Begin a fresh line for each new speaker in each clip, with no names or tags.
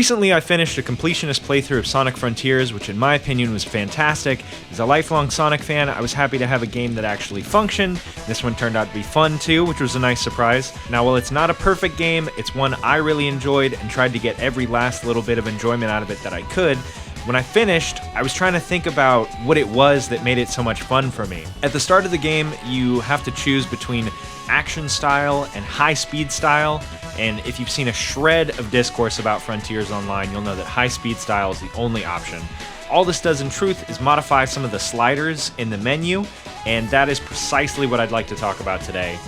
Recently, I finished a completionist playthrough of Sonic Frontiers, which in my opinion was fantastic. As a lifelong Sonic fan, I was happy to have a game that actually functioned. This one turned out to be fun too, which was a nice surprise. Now, while it's not a perfect game, it's one I really enjoyed and tried to get every last little bit of enjoyment out of it that I could. When I finished, I was trying to think about what it was that made it so much fun for me. At the start of the game, you have to choose between action style and high speed style, and if you've seen a shred of discourse about Frontiers online, you'll know that high speed style is the only option. All this does in truth is modify some of the sliders in the menu, and that is precisely what I'd like to talk about today.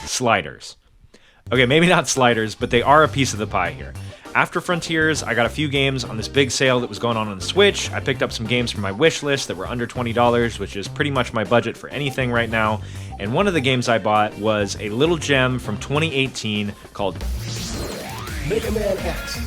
Sliders. Okay, maybe not sliders, but they are a piece of the pie here. After Frontiers, I got a few games on this big sale that was going on the Switch. I picked up some games from my wish list that were under $20, which is pretty much my budget for anything right now. And one of the games I bought was a little gem from 2018 called
Mega Man X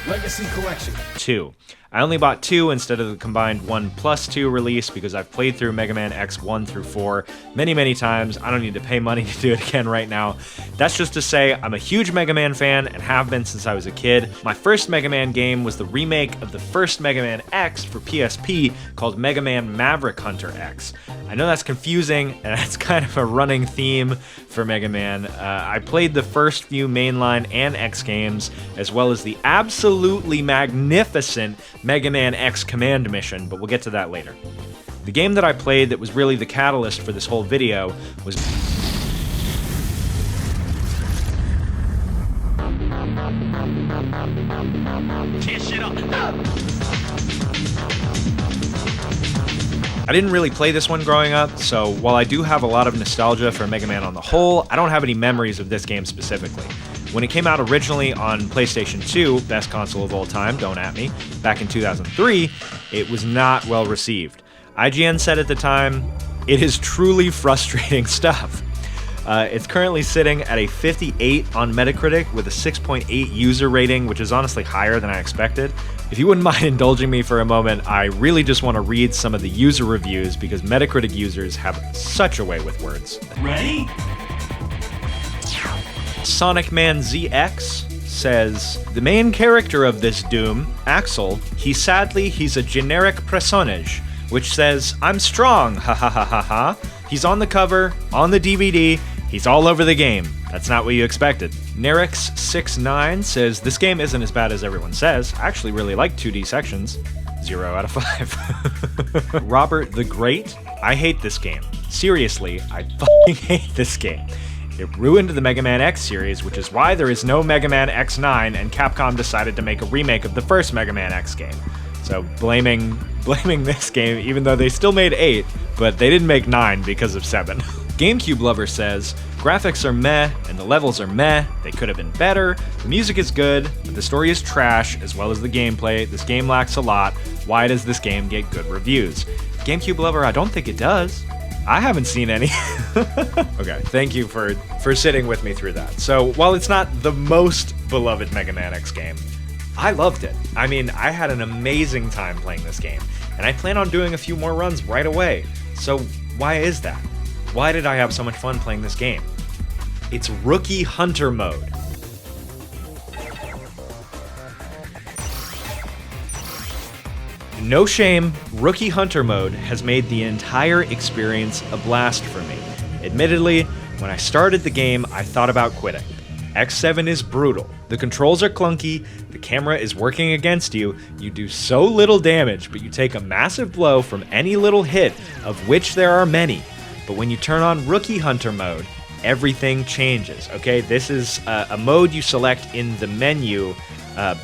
Legacy Collection
2. I only bought 2 instead of the combined 1+2 release because I've played through Mega Man X 1 through 4 many times. I don't need to pay money to do it again right now. That's just to say I'm a huge Mega Man fan and have been since I was a kid. My first Mega Man game was the remake of the first Mega Man X for PSP called Mega Man Maverick Hunter X. I know that's confusing, and that's kind of a running theme for Mega Man. I played the first few mainline and X games, as well as the absolutely magnificent Mega Man X Command Mission, but we'll get to that later. The game that I played that was really the catalyst for this whole video was I didn't really play this one growing up, so while I do have a lot of nostalgia for Mega Man on the whole, I don't have any memories of this game specifically. When it came out originally on PlayStation 2, best console of all time, don't at me, back in 2003, it was not well received. IGN said at the time, "It is truly frustrating stuff." It's currently sitting at a 58 on Metacritic with a 6.8 user rating, which is honestly higher than I expected. If you wouldn't mind indulging me for a moment, I really just want to read some of the user reviews because Metacritic users have such a way with words.
Ready?
Sonic Man ZX says, "The main character of this Doom, Axel, he's a generic personage, which says, 'I'm strong, ha ha ha ha ha.' He's on the cover, on the DVD, he's all over the game. That's not what you expected." Nerix69 says, "This game isn't as bad as everyone says. I actually really like 2D sections. 0 out of 5. Robert the Great, "I hate this game. Seriously, I fucking hate this game. It ruined the Mega Man X series, which is why there is no Mega Man X9, and Capcom decided to make a remake of the first Mega Man X game." So blaming this game, even though they still made 8, but they didn't make 9 because of 7. GameCube Lover says, "Graphics are meh, and the levels are meh. They could have been better. The music is good, but the story is trash, as well as the gameplay. This game lacks a lot. Why does this game get good reviews?" GameCube Lover, I don't think it does. I haven't seen any. Okay, thank you for sitting with me through that. So, while it's not the most beloved Mega Man X game, I loved it. I mean, I had an amazing time playing this game, and I plan on doing a few more runs right away. So, why is that? Why did I have so much fun playing this game? It's Rookie Hunter mode. No shame, Rookie Hunter mode has made the entire experience a blast for me. Admittedly, when I started the game, I thought about quitting. X7 is brutal. The controls are clunky, the camera is working against you, you do so little damage, but you take a massive blow from any little hit, of which there are many. But when you turn on Rookie Hunter mode, everything changes, okay? This is a mode you select in the menu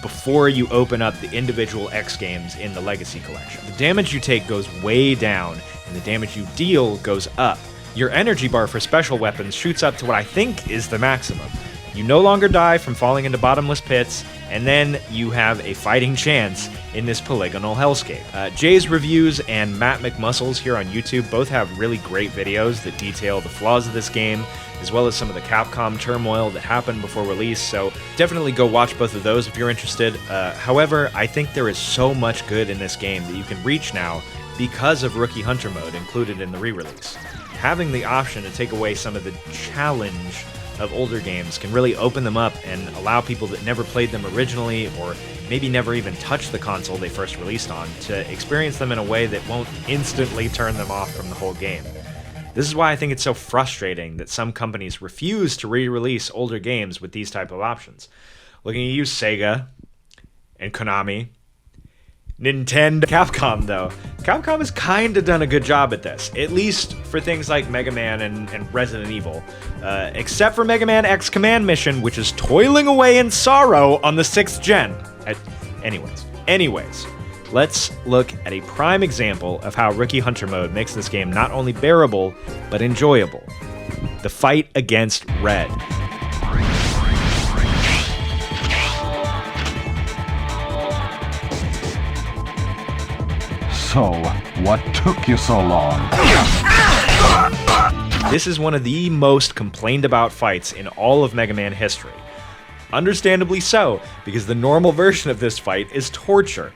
before you open up the individual X games in the Legacy Collection. The damage you take goes way down, and the damage you deal goes up. Your energy bar for special weapons shoots up to what I think is the maximum. You no longer die from falling into bottomless pits, and then you have a fighting chance in this polygonal hellscape. Jay's Reviews and Matt McMuscles here on YouTube both have really great videos that detail the flaws of this game, as well as some of the Capcom turmoil that happened before release, so definitely go watch both of those if you're interested. However, I think there is so much good in this game that you can reach now because of Rookie Hunter mode included in the re-release. Having the option to take away some of the challenge of older games can really open them up and allow people that never played them originally or maybe never even touched the console they first released on, to experience them in a way that won't instantly turn them off from the whole game. This is why I think it's so frustrating that some companies refuse to re-release older games with these type of options. Looking at you, Sega and Konami. Nintendo. Capcom, though. Capcom has kinda done a good job at this, at least for things like Mega Man and Resident Evil. Except for Mega Man X Command Mission, which is toiling away in sorrow on the 6th gen. Anyways, let's look at a prime example of how Rookie Hunter mode makes this game not only bearable, but enjoyable. The fight against Red.
So, what took you so long?
This is one of the most complained about fights in all of Mega Man history. Understandably so, because the normal version of this fight is torture.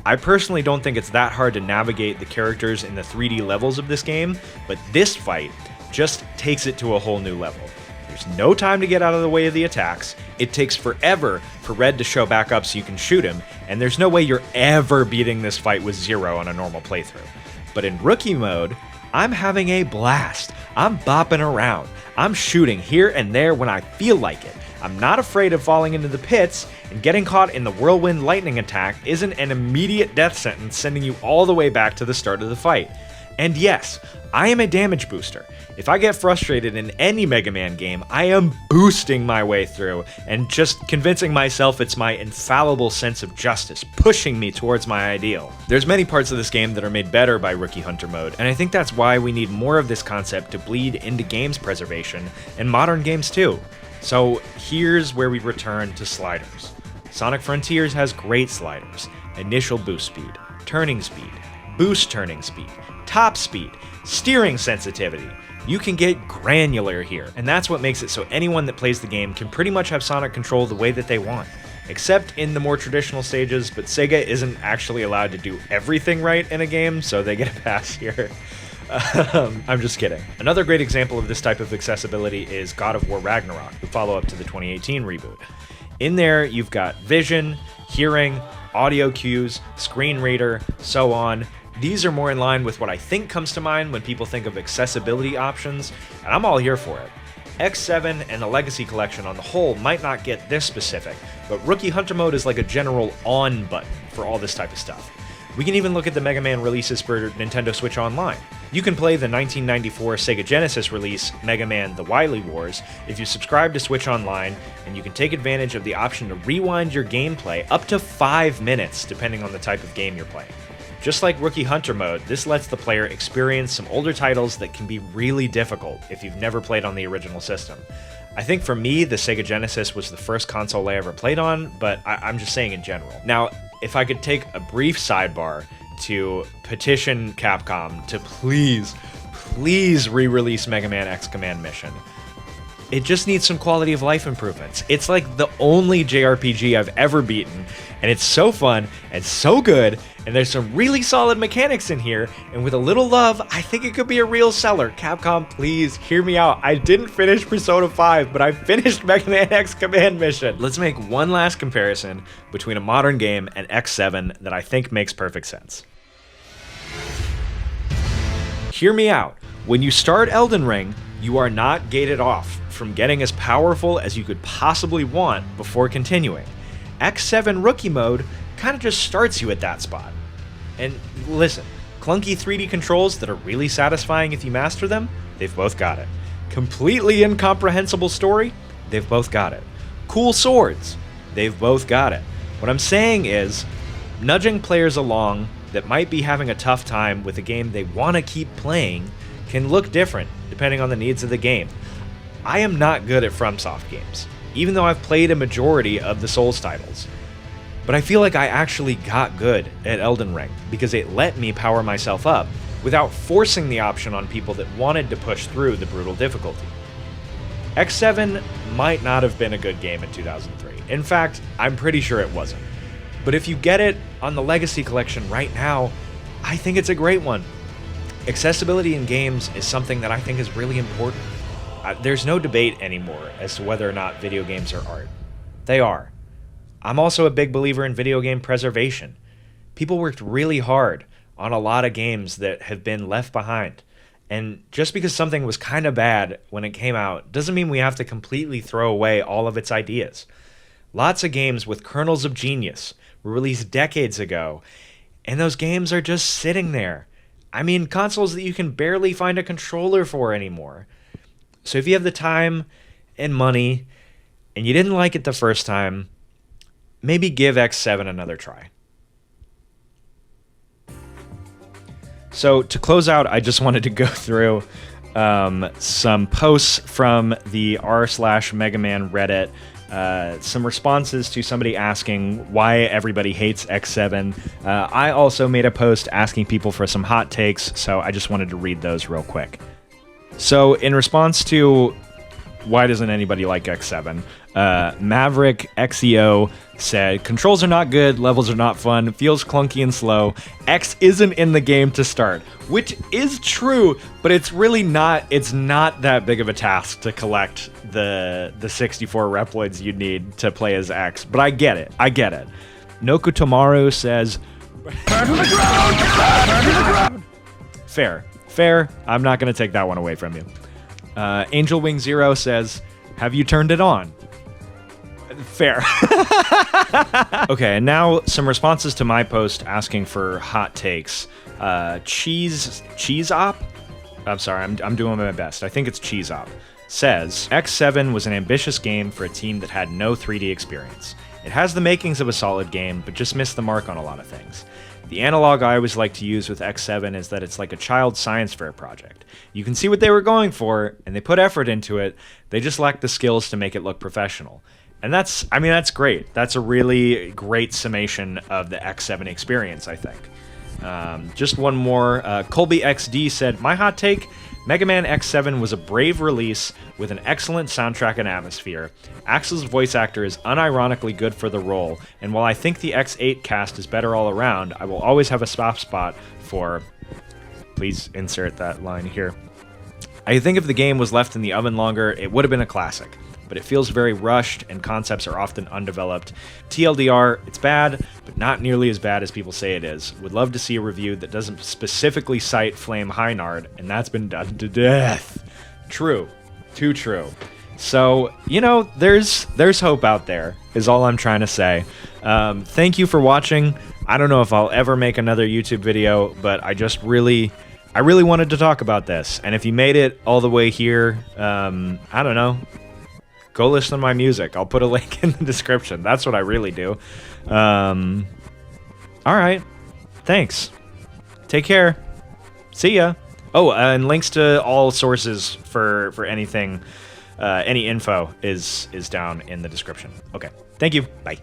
I personally don't think it's that hard to navigate the characters in the 3D levels of this game, but this fight just takes it to a whole new level. There's no time to get out of the way of the attacks, it takes forever for Red to show back up so you can shoot him, and there's no way you're ever beating this fight with 0 on a normal playthrough. But in Rookie mode, I'm having a blast. I'm bopping around. I'm shooting here and there when I feel like it. I'm not afraid of falling into the pits, and getting caught in the whirlwind lightning attack isn't an immediate death sentence sending you all the way back to the start of the fight. And yes, I am a damage booster. If I get frustrated in any Mega Man game, I am boosting my way through and just convincing myself it's my infallible sense of justice pushing me towards my ideal. There's many parts of this game that are made better by Rookie Hunter mode, and I think that's why we need more of this concept to bleed into games preservation and modern games too. So here's where we return to sliders. Sonic Frontiers has great sliders: initial boost speed, turning speed, boost turning speed, top speed, steering sensitivity. You can get granular here, and that's what makes it so anyone that plays the game can pretty much have Sonic control the way that they want. Except in the more traditional stages, but Sega isn't actually allowed to do everything right in a game, so they get a pass here. I'm just kidding. Another great example of this type of accessibility is God of War Ragnarok, the follow-up to the 2018 reboot. In there, you've got vision, hearing, audio cues, screen reader, so on. These are more in line with what I think comes to mind when people think of accessibility options, and I'm all here for it. X7 and the Legacy Collection on the whole might not get this specific, but Rookie Hunter mode is like a general on button for all this type of stuff. We can even look at the Mega Man releases for Nintendo Switch Online. You can play the 1994 Sega Genesis release, Mega Man The Wily Wars, if you subscribe to Switch Online, and you can take advantage of the option to rewind your gameplay up to 5 minutes, depending on the type of game you're playing. Just like Rookie Hunter mode, this lets the player experience some older titles that can be really difficult if you've never played on the original system. I think for me, the Sega Genesis was the first console I ever played on, but I'm just saying in general. Now, if I could take a brief sidebar to petition Capcom to please re-release Mega Man X Command Mission. It just needs some quality of life improvements. It's like the only JRPG I've ever beaten, and it's so fun and so good, and there's some really solid mechanics in here, and with a little love, I think it could be a real seller. Capcom, please hear me out. I didn't finish Persona 5, but I finished Mega Man X Command Mission. Let's make one last comparison between a modern game and X7 that I think makes perfect sense. Hear me out. When you start Elden Ring, you are not gated off from getting as powerful as you could possibly want before continuing. X7 Rookie mode kind of just starts you at that spot. And listen, clunky 3D controls that are really satisfying if you master them, they've both got it. Completely incomprehensible story, they've both got it. Cool swords, they've both got it. What I'm saying is, nudging players along that might be having a tough time with a game they want to keep playing can look different depending on the needs of the game. I am not good at FromSoft games, even though I've played a majority of the Souls titles. But I feel like I actually got good at Elden Ring because it let me power myself up without forcing the option on people that wanted to push through the brutal difficulty. X7 might not have been a good game in 2003. In fact, I'm pretty sure it wasn't. But if you get it on the Legacy Collection right now, I think it's a great one. Accessibility in games is something that I think is really important. There's no debate anymore as to whether or not video games are art. They are. I'm also a big believer in video game preservation. People worked really hard on a lot of games that have been left behind. And just because something was kind of bad when it came out doesn't mean we have to completely throw away all of its ideas. Lots of games with kernels of genius were released decades ago, and those games are just sitting there. I mean, consoles that you can barely find a controller for anymore. So if you have the time and money, and you didn't like it the first time, maybe give X7 another try. So to close out, I just wanted to go through some posts from the r/Megaman Reddit, some responses to somebody asking why everybody hates X7. I also made a post asking people for some hot takes, so I just wanted to read those real quick. So in response to why doesn't anybody like X7, Maverick XEO said, controls are not good, levels are not fun, feels clunky and slow, X isn't in the game to start, which is true, but it's really not, it's not that big of a task to collect the 64 Reploids you need to play as X, but I get it. Noku Tomaru says, burn to the ground! Burn to the ground! Fair, I'm not going to take that one away from you. Angel Wing Zero says, have you turned it on? Fair. Okay, and now some responses to my post asking for hot takes. Cheese Op? I'm sorry, I'm doing my best. I think it's Cheese Op. Says, X7 was an ambitious game for a team that had no 3D experience. It has the makings of a solid game, but just missed the mark on a lot of things. The analog I always like to use with X7 is that it's like a child science fair project. You can see what they were going for, and they put effort into it, they just lack the skills to make it look professional. And that's great. That's a really great summation of the X7 experience, I think. Just one more. Colby XD said, my hot take, Mega Man X7 was a brave release with an excellent soundtrack and atmosphere. Axel's voice actor is unironically good for the role, and while I think the X8 cast is better all around, I will always have a soft spot for... Please insert that line here. I think if the game was left in the oven longer, it would have been a classic, but it feels very rushed and concepts are often undeveloped. TLDR, it's bad, but not nearly as bad as people say it is. Would love to see a review that doesn't specifically cite Flame Heinard, and that's been done to death. True. Too true. So, you know, there's hope out there, is all I'm trying to say. Thank you for watching. I don't know if I'll ever make another YouTube video, but I really wanted to talk about this. And if you made it all the way here, I don't know, go listen to my music. I'll put a link in the description. That's what I really do. All right. Thanks. Take care. See ya. Oh, and links to all sources for anything, any info is down in the description. Okay. Thank you. Bye.